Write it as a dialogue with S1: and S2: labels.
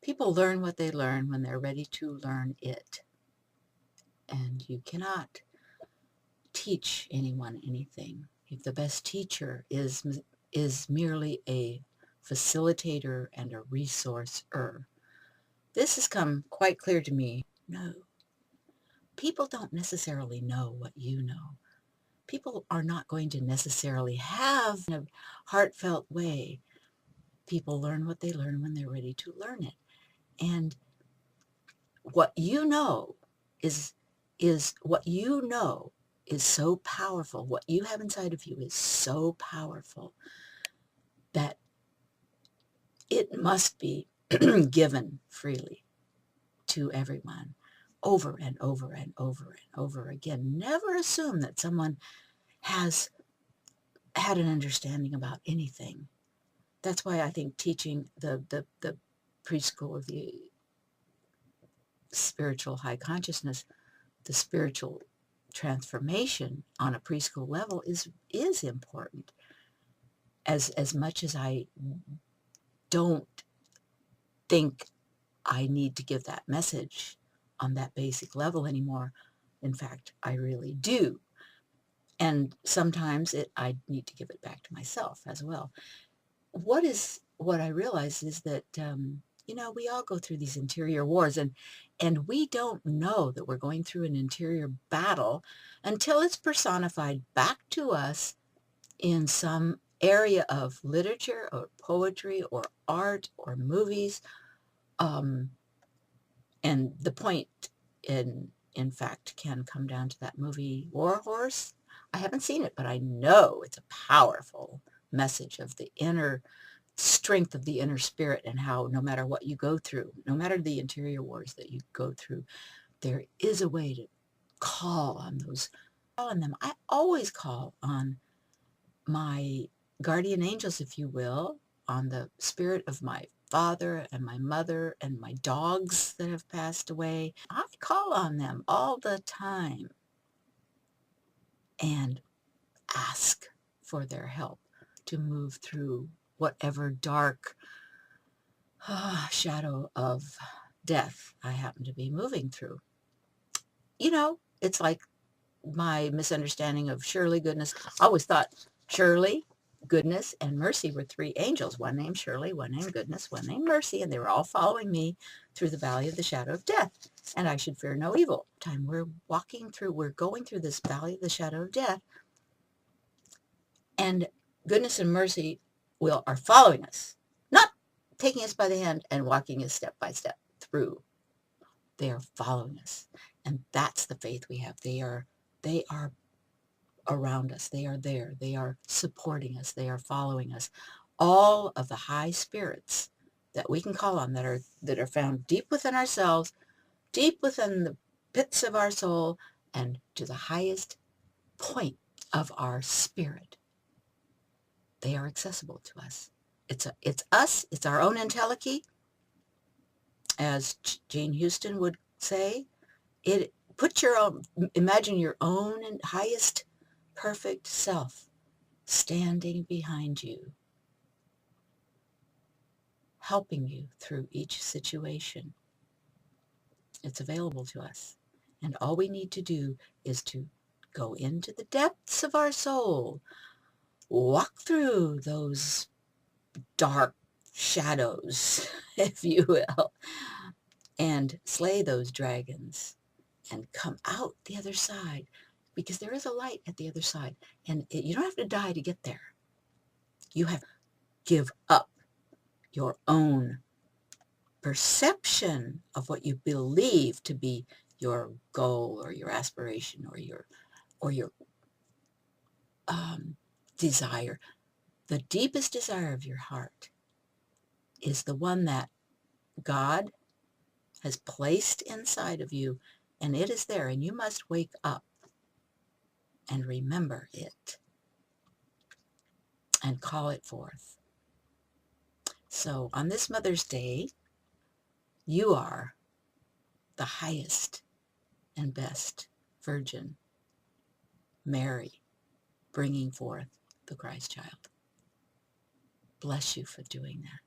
S1: People learn what they learn when they're ready to learn it. And you cannot teach anyone anything. If the best teacher is merely a facilitator and a resourcer. This has come quite clear to me. No, people don't necessarily know what you know. People are not going to necessarily have in a heartfelt way. People learn what they learn when they're ready to learn it. And what you know is what you know is so powerful. What you have inside of you is so powerful that it must be given freely to everyone over and over and over and over again. Never assume that someone has had an understanding about anything. That's why I think teaching the preschool of the spiritual high consciousness, the spiritual transformation on a preschool level is important. As much as I don't think I need to give that message on that basic level anymore, in fact, I really do. And sometimes I need to give it back to myself as well. What I realize is that, we all go through these interior wars, and we don't know that we're going through an interior battle until it's personified back to us in some area of literature or poetry or art or movies. And the point, in fact, can come down to that movie War Horse. I haven't seen it, but I know it's a powerful message of the inner strength of the inner spirit, and how no matter what you go through, no matter the interior wars that you go through, there is a way to call on them. I always call on my guardian angels, if you will, on the spirit of my father and my mother and my dogs that have passed away. I call on them all the time and ask for their help to move through whatever dark shadow of death I happen to be moving through. It's like my misunderstanding of Shirley, Goodness. I always thought Shirley, Goodness, and Mercy were three angels, one named Shirley, one named Goodness, one named Mercy, and they were all following me through the valley of the shadow of death, and I should fear no evil. We're going through this valley of the shadow of death, and Goodness and Mercy are following us, not taking us by the hand and walking us step by step through. They are following us, and that's the faith we have. They are around us. They are there. They are supporting us. They are following us. All of the high spirits that we can call on that are found deep within ourselves, deep within the pits of our soul, and to the highest point of our spirit. They are accessible to us. It's us. It's our own entelechy, as Jane Houston would say. Imagine your own and highest perfect self standing behind you, helping you through each situation. It's available to us. And all we need to do is to go into the depths of our soul, walk through those dark shadows, if you will, and slay those dragons and come out the other side, because there is a light at the other side, and you don't have to die to get there. You have to give up your own perception of what you believe to be your goal or your aspiration or your desire. The deepest desire of your heart is the one that God has placed inside of you, and it is there, and you must wake up and remember it and call it forth. So on this Mother's Day, you are the highest and best Virgin Mary, bringing forth the Christ child. Bless you for doing that.